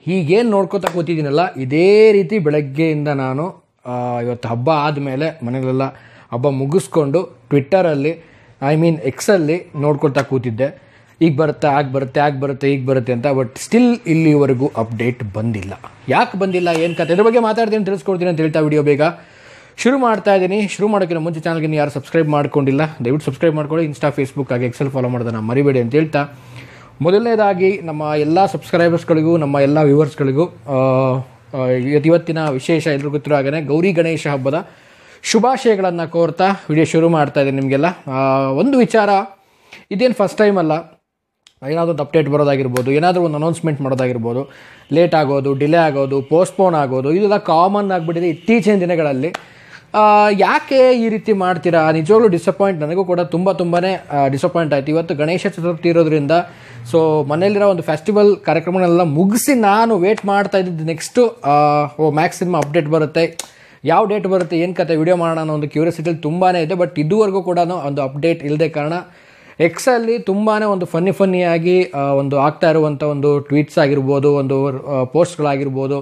ಹೀಗೇನು ನೋಡ್ಕೋತಾ ಕೂತಿದ್ದೀನಲ್ಲ, ಇದೇ ರೀತಿ ಬೆಳಗ್ಗೆಯಿಂದ ನಾನು ಇವತ್ತು ಹಬ್ಬ ಆದಮೇಲೆ ಮನೆಯಲ್ಲೆಲ್ಲ ಹಬ್ಬ ಮುಗಿಸ್ಕೊಂಡು ಟ್ವಿಟ್ಟರಲ್ಲಿ ಎಕ್ಸಲ್ಲಿ ನೋಡ್ಕೊಳ್ತಾ ಕೂತಿದ್ದೆ. ಈಗ ಬರುತ್ತೆ, ಆಗ ಬರುತ್ತೆ, ಆಗ ಬರುತ್ತೆ, ಈಗ ಬರುತ್ತೆ ಅಂತ. ಬಟ್ ಸ್ಟಿಲ್ ಇಲ್ಲಿವರೆಗೂ ಅಪ್ಡೇಟ್ ಬಂದಿಲ್ಲ. ಯಾಕೆ ಬಂದಿಲ್ಲ, ಏನು ಕತೆ, ಇದ್ರ ಬಗ್ಗೆ ಮಾತಾಡ್ತೀನಿ, ತಿಳಿಸ್ಕೊಡ್ತೀನಿ ಅಂತ ಹೇಳ್ತಾ ವಿಡಿಯೋ ಬೇಗ ಶುರು ಮಾಡ್ತಾ ಇದ್ದೀನಿ. ಶುರು ಮಾಡೋಕ್ಕಿಂತ ಮುಂಚೆ ಚಾನಲ್ಗೆ ಯಾರು ಸಬ್ಸ್ಕ್ರೈಬ್ ಮಾಡ್ಕೊಂಡಿಲ್ಲ ದಯವಿಟ್ಟು ಸಬ್ಸ್ಕ್ರೈಬ್ ಮಾಡ್ಕೊಳ್ಳಿ. ಇನ್ಸ್ಟಾ, ಫೇಸ್ಬುಕ್ ಹಾಗೆ ಎಕ್ಸೆಲ್ ಫಾಲೋ ಮಾಡೋದನ್ನು ಮರಿಬೇಡಿ ಅಂತ ಹೇಳ್ತಾ, ಮೊದಲನೇದಾಗಿ ನಮ್ಮ ಎಲ್ಲ ಸಬ್ಸ್ಕ್ರೈಬರ್ಸ್ಗಳಿಗೂ, ನಮ್ಮ ಎಲ್ಲ ವ್ಯೂವರ್ಸ್ಗಳಿಗೂ ಇವತ್ತಿನ ವಿಶೇಷ ಎಲ್ರಿಗೂ ಗೊತ್ತಿರೋ ಹಾಗೆ ಗೌರಿ ಗಣೇಶ ಹಬ್ಬದ ಶುಭಾಶಯಗಳನ್ನು ಕೋರ್ತಾ ವಿಡಿಯೋ ಶುರು ಮಾಡ್ತಾ ಇದ್ದೀನಿ. ನಿಮಗೆಲ್ಲ ಒಂದು ವಿಚಾರ, ಇದೇನು ಫಸ್ಟ್ ಟೈಮ್ ಅಲ್ಲ. ಏನಾದರೂ ಒಂದು ಅಪ್ಡೇಟ್ ಬರೋದಾಗಿರ್ಬೋದು, ಏನಾದರೂ ಒಂದು ಅನೌನ್ಸ್ಮೆಂಟ್ ಮಾಡೋದಾಗಿರ್ಬೋದು, ಲೇಟ್ ಆಗೋದು, ಡಿಲೇ ಆಗೋದು, ಪೋಸ್ಟ್ಪೋನ್ ಆಗೋದು, ಇದೆಲ್ಲ ಕಾಮನ್ ಆಗಿಬಿಟ್ಟಿದೆ ಇತ್ತೀಚಿನ ದಿನಗಳಲ್ಲಿ. ಯಾಕೆ ಈ ರೀತಿ ಮಾಡ್ತೀರಾ? ನಿಜವಾಗ್ಲೂ ಡಿಸಪಾಯಿಂಟ್, ನನಗೂ ಕೂಡ ತುಂಬಾ ಡಿಸಪಾಯಿಂಟ್ ಆಯಿತು. ಇವತ್ತು ಗಣೇಶ ಚತುರ್ಥಿ ಇರೋದ್ರಿಂದ ಸೊ ಮನೇಲಿರೋ ಒಂದು ಫೆಸ್ಟಿವಲ್ ಕಾರ್ಯಕ್ರಮಗಳೆಲ್ಲ ಮುಗಿಸಿ ನಾನು ವೇಟ್ ಮಾಡ್ತಾ ಇದ್ದಿದ್ದು ನೆಕ್ಸ್ಟು ಮ್ಯಾಕ್ಸ್ ಸಿನಿಮಾ ಅಪ್ಡೇಟ್ ಬರುತ್ತೆ, ಯಾವ ಡೇಟ್ ಬರುತ್ತೆ, ಏನು ಕತೆ, ವಿಡಿಯೋ ಮಾಡೋಣ ಅನ್ನೋ ಒಂದು ಕ್ಯೂರಿಯಾಸಿಟಿಲಿ ತುಂಬಾ ಇದೆ. ಬಟ್ ಇದುವರೆಗೂ ಕೂಡ ಒಂದು ಅಪ್ಡೇಟ್ ಇಲ್ಲದೆ ಕಾರಣ ಎಕ್ಸಲ್ಲಿ ತುಂಬಾ ಒಂದು ಫನ್ನಿಯಾಗಿ ಒಂದು ಆಗ್ತಾ ಇರುವಂಥ ಒಂದು ಟ್ವೀಟ್ಸ್ ಆಗಿರ್ಬೋದು, ಒಂದು ಪೋಸ್ಟ್ಗಳಾಗಿರ್ಬೋದು,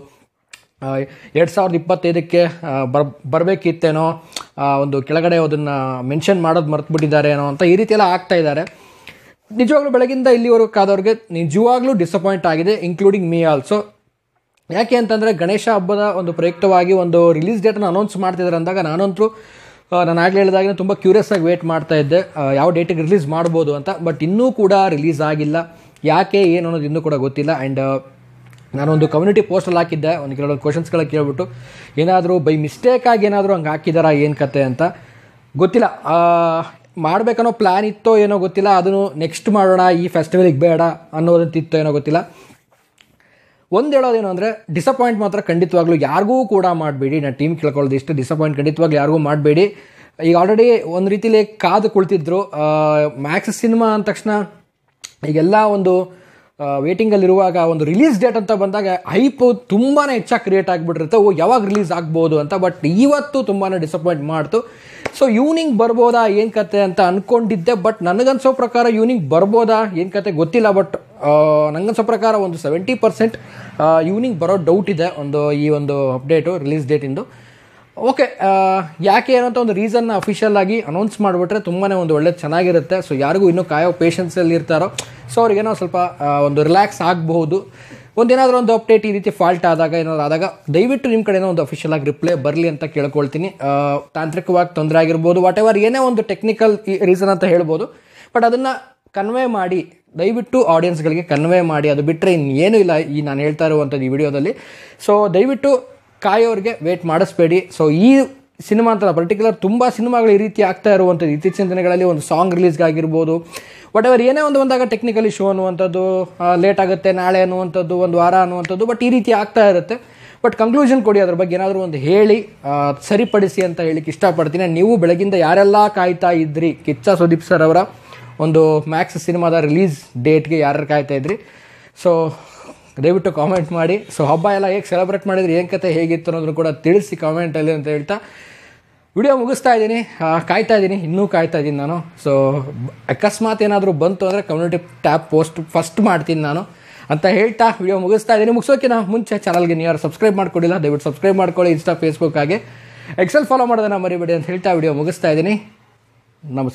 2025ಕ್ಕೆ ಬರಬೇಕಿತ್ತೇನೋ, ಒಂದು ಕೆಳಗಡೆ ಅದನ್ನು ಮೆನ್ಷನ್ ಮಾಡೋದು ಮರ್ತುಬಿಟ್ಟಿದ್ದಾರೆ ಏನೋ ಅಂತ ಈ ರೀತಿ ಎಲ್ಲ ಆಗ್ತಾ ಇದ್ದಾರೆ. ನಿಜವಾಗ್ಲೂ ಬೆಳಗಿಂದ ಇಲ್ಲಿವರೆಗೂ ಕಾದವ್ರಿಗೆ ನಿಜವಾಗ್ಲೂ ಡಿಸಪಾಯಿಂಟ್ ಆಗಿದೆ, ಇನ್ಕ್ಲೂಡಿಂಗ್ ಮೀ ಆಲ್ಸೋ. ಯಾಕೆ ಅಂತಂದರೆ ಗಣೇಶ ಹಬ್ಬದ ಒಂದು ಪ್ರಯುಕ್ತವಾಗಿ ಒಂದು ರಿಲೀಸ್ ಡೇಟನ್ನು ಅನೌನ್ಸ್ ಮಾಡ್ತಿದ್ದಾರೆ ಅಂದಾಗ ನಾನಂತೂ ನಾನು ಆಗಲೇ ಹೇಳಿದಾಗಿನ ತುಂಬ ಕ್ಯೂರಿಯಸ್ ಆಗಿ ವೇಟ್ ಮಾಡ್ತಾ ಇದ್ದೆ ಯಾವ ಡೇಟಿಗೆ ರಿಲೀಸ್ ಮಾಡ್ಬೋದು ಅಂತ. ಬಟ್ ಇನ್ನೂ ಕೂಡ ರಿಲೀಸ್ ಆಗಿಲ್ಲ. ಯಾಕೆ ಏನು ಅನ್ನೋದು ಇನ್ನೂ ಕೂಡ ಗೊತ್ತಿಲ್ಲ. ಆ್ಯಂಡ್ ನಾನೊಂದು ಕಮ್ಯುನಿಟಿ ಪೋಸ್ಟಲ್ಲಿ ಹಾಕಿದ್ದೆ, ಒಂದು ಕೆಲವೊಂದು ಕ್ವಶನ್ಸ್ಗಳ ಕೇಳ್ಬಿಟ್ಟು ಏನಾದರೂ ಬೈ ಮಿಸ್ಟೇಕಾಗಿ ಏನಾದರೂ ಹಂಗೆ ಹಾಕಿದಾರಾ, ಏನು ಕತೆ ಅಂತ ಗೊತ್ತಿಲ್ಲ. ಮಾಡಬೇಕನ್ನೋ ಪ್ಲ್ಯಾನ್ ಇತ್ತೋ ಏನೋ ಗೊತ್ತಿಲ್ಲ, ಅದನ್ನು ನೆಕ್ಸ್ಟ್ ಮಾಡೋಣ, ಈ ಫೆಸ್ಟಿವಲಿಗೆ ಬೇಡ ಅನ್ನೋದಂತಿತ್ತೋ ಏನೋ ಗೊತ್ತಿಲ್ಲ. ಒಂದು ಹೇಳೋದೇನು ಅಂದರೆ, ಡಿಸಪಾಯಿಂಟ್ ಮಾತ್ರ ಖಂಡಿತವಾಗ್ಲೂ ಯಾರಿಗೂ ಕೂಡ ಮಾಡಬೇಡಿ. ನಾನು ಟೀಮ್ ಕೇಳ್ಕೊಳ್ಳೋದು ಇಷ್ಟು, ಡಿಸಪಾಯಿಂಟ್ ಖಂಡಿತವಾಗ್ಲೂ ಯಾರಿಗೂ ಮಾಡಬೇಡಿ. ಈಗ ಆಲ್ರೆಡಿ ಒಂದು ರೀತಿಲಿ ಕಾದು ಕುಳಿತಿದ್ರು. ಮ್ಯಾಕ್ಸ್ ಸಿನಿಮಾ ಅಂದ ತಕ್ಷಣ ಈಗೆಲ್ಲ ಒಂದು ವೇಟಿಂಗಲ್ಲಿರುವಾಗ ಒಂದು ರಿಲೀಸ್ ಡೇಟ್ ಅಂತ ಬಂದಾಗ ಹೈಪು ತುಂಬಾ ಹೆಚ್ಚಾಗಿ ಕ್ರಿಯೇಟ್ ಆಗಿಬಿಟ್ಟಿರುತ್ತೆ, ಯಾವಾಗ ರಿಲೀಸ್ ಆಗ್ಬೋದು ಅಂತ. ಬಟ್ ಇವತ್ತು ತುಂಬಾ ಡಿಸಪಾಯಿಂಟ್ ಮಾಡ್ತು. ಸೊ ಈವ್ನಿಂಗ್ ಬರ್ಬೋದಾ, ಏನು ಕತೆ ಅಂತ ಅಂದ್ಕೊಂಡಿದ್ದೆ. ಬಟ್ ನನಗನ್ಸೋ ಪ್ರಕಾರ ಈವ್ನಿಂಗ್ ಬರ್ಬೋದಾ, ಏನು ಕತೆ ಗೊತ್ತಿಲ್ಲ. ಬಟ್ ನನಗನ್ಸೋ ಪ್ರಕಾರ ಒಂದು 70% ಈವ್ನಿಂಗ್ ಬರೋ ಡೌಟ್ ಇದೆ ಈ ಒಂದು ಅಪ್ಡೇಟು ರಿಲೀಸ್ ಡೇಟಿಂದು. ಓಕೆ, ಯಾಕೆ ಏನಂತ ಒಂದು ರೀಸನ್ನ ಅಫಿಷಿಯಲ್ ಆಗಿ ಅನೌನ್ಸ್ ಮಾಡಿಬಿಟ್ರೆ ತುಂಬಾ ಒಂದು ಒಳ್ಳೆದು ಚೆನ್ನಾಗಿರುತ್ತೆ. ಸೊ ಯಾರಿಗೂ ಇನ್ನೂ ಕಾಯೋ ಪೇಷನ್ಸಲ್ಲಿ ಇರ್ತಾರೋ ಸೊ ಅವ್ರಿಗೇನೋ ಸ್ವಲ್ಪ ಒಂದು ರಿಲ್ಯಾಕ್ಸ್ ಆಗಬಹುದು. ಒಂದೇನಾದರೂ ಒಂದು ಅಪ್ಡೇಟ್ ಈ ರೀತಿ ಫಾಲ್ಟ್ ಆದಾಗ ಏನಾದರೂ ಆದಾಗ ದಯವಿಟ್ಟು ನಿಮ್ಮ ಕಡೆನೋ ಒಂದು ಅಫಿಷಿಯಲ್ ಆಗಿ ರಿಪ್ಲೈ ಬರಲಿ ಅಂತ ಕೇಳ್ಕೊಳ್ತೀನಿ. ತಾಂತ್ರಿಕವಾಗಿ ತೊಂದರೆ ಆಗಿರ್ಬೋದು, ವಾಟ್ ಎವರ್ ಏನೇ ಒಂದು ಟೆಕ್ನಿಕಲ್ ರೀಸನ್ ಅಂತ ಹೇಳ್ಬೋದು. ಬಟ್ ಅದನ್ನು ಕನ್ವೆ ಮಾಡಿ ದಯವಿಟ್ಟು ಆಡಿಯನ್ಸ್ಗಳಿಗೆ ಕನ್ವೆ ಮಾಡಿ, ಅದು ಬಿಟ್ಟರೆ ಇನ್ನೇನೂ ಇಲ್ಲ ಈ ನಾನು ಹೇಳ್ತಾ ಇರುವಂಥದ್ದು ಈ ವಿಡಿಯೋದಲ್ಲಿ. ಸೊ ದಯವಿಟ್ಟು ಕಾಯೋರಿಗೆ ವೇಟ್ ಮಾಡಿಸ್ಬೇಡಿ. ಸೊ ಈ ಸಿನಿಮಾ ಅಂತ ಪರ್ಟಿಕ್ಯುಲರ್ ತುಂಬ ಸಿನಿಮಾಗಳು ಈ ರೀತಿ ಆಗ್ತಾ ಇರುವಂಥದ್ದು ಇತ್ತೀಚಿನ ದಿನಗಳಲ್ಲಿ. ಒಂದು ಸಾಂಗ್ ರಿಲೀಸ್ಗಾಗಿರ್ಬೋದು, ವಾಟ್ ಎವರ್ ಏನೇ ಒಂದು ಬಂದಾಗ ಟೆಕ್ನಿಕಲಿ ಶೋ ಅನ್ನುವಂಥದ್ದು ಲೇಟ್ ಆಗುತ್ತೆ, ನಾಳೆ ಅನ್ನುವಂಥದ್ದು, ಒಂದು ವಾರ ಅನ್ನುವಂಥದ್ದು. ಬಟ್ ಈ ರೀತಿ ಆಗ್ತಾ ಇರುತ್ತೆ. ಬಟ್ ಕನ್ಕ್ಲೂಷನ್ ಕೊಡಿ, ಅದ್ರ ಬಗ್ಗೆ ಏನಾದರೂ ಒಂದು ಹೇಳಿ ಸರಿಪಡಿಸಿ ಅಂತ ಹೇಳಿಕ್ಕೆ ಇಷ್ಟಪಡ್ತೀನಿ. ನೀವು ಬೆಳಗಿಂದ ಯಾರೆಲ್ಲ ಕಾಯ್ತಾ ಇದ್ರಿ ಕಿಚ್ಚ ಸುದೀಪ್ ಸರ್ ಅವರ ಒಂದು ಮ್ಯಾಕ್ಸ್ ಸಿನಿಮಾದ ರಿಲೀಸ್ ಡೇಟ್ಗೆ ಯಾರು ಕಾಯ್ತಾ ಇದ್ರಿ, ಸೊ ದಯವಿಟ್ಟು ಕಾಮೆಂಟ್ ಮಾಡಿ. ಸೊ ಹಬ್ಬ ಎಲ್ಲ ಹೇಗೆ ಸೆಲೆಬ್ರೇಟ್ ಮಾಡಿದ್ರಿ, ಏನು ಕತೆ ಹೇಗಿತ್ತು ಅನ್ನೋದನ್ನು ಕೂಡ ತಿಳಿಸಿ ಕಾಮೆಂಟಲ್ಲಿ ಅಂತ ಹೇಳ್ತಾ ವಿಡಿಯೋ ಮುಗಿಸ್ತಾ ಇದ್ದೀನಿ. ಕಾಯ್ತಾ ಇದ್ದೀನಿ, ಇನ್ನೂ ಕಾಯ್ತಾ ಇದ್ದೀನಿ ನಾನು. ಸೊ ಅಕಸ್ಮಾತ್ ಏನಾದರೂ ಬಂತು ಅಂದರೆ ಕಮ್ಯುನಿಟಿ ಟ್ಯಾಬ್ ಪೋಸ್ಟ್ ಫಸ್ಟ್ ಮಾಡ್ತೀನಿ ನಾನು ಅಂತ ಹೇಳ್ತಾ ವಿಡಿಯೋ ಮುಗಿಸ್ತಾ ಇದ್ದೀನಿ. ಮುಗಿಸೋಕ್ಕಿಂತ ಮುಂಚೆ ಚಾನಲ್ಗೆ ನೀವು ಯಾರು ಸಬ್ಸ್ಕ್ರೈಬ್ ಮಾಡ್ಕೊಂಡಿಲ್ಲ ದಯವಿಟ್ಟು ಸಬ್ಸ್ಕ್ರೈಬ್ ಮಾಡ್ಕೊಳ್ಳಿ. ಇನ್ಸ್ಟಾ, ಫೇಸ್ಬುಕ್ ಹಾಗೆ ಎಕ್ಸೆಲ್ ಫಾಲೋ ಮಾಡೋದನ್ನು ಮರಿಬೇಡಿ ಅಂತ ಹೇಳ್ತಾ ವಿಡಿಯೋ ಮುಗಿಸ್ತಾ ಇದ್ದೀನಿ. ನಮಸ್ಕಾರ.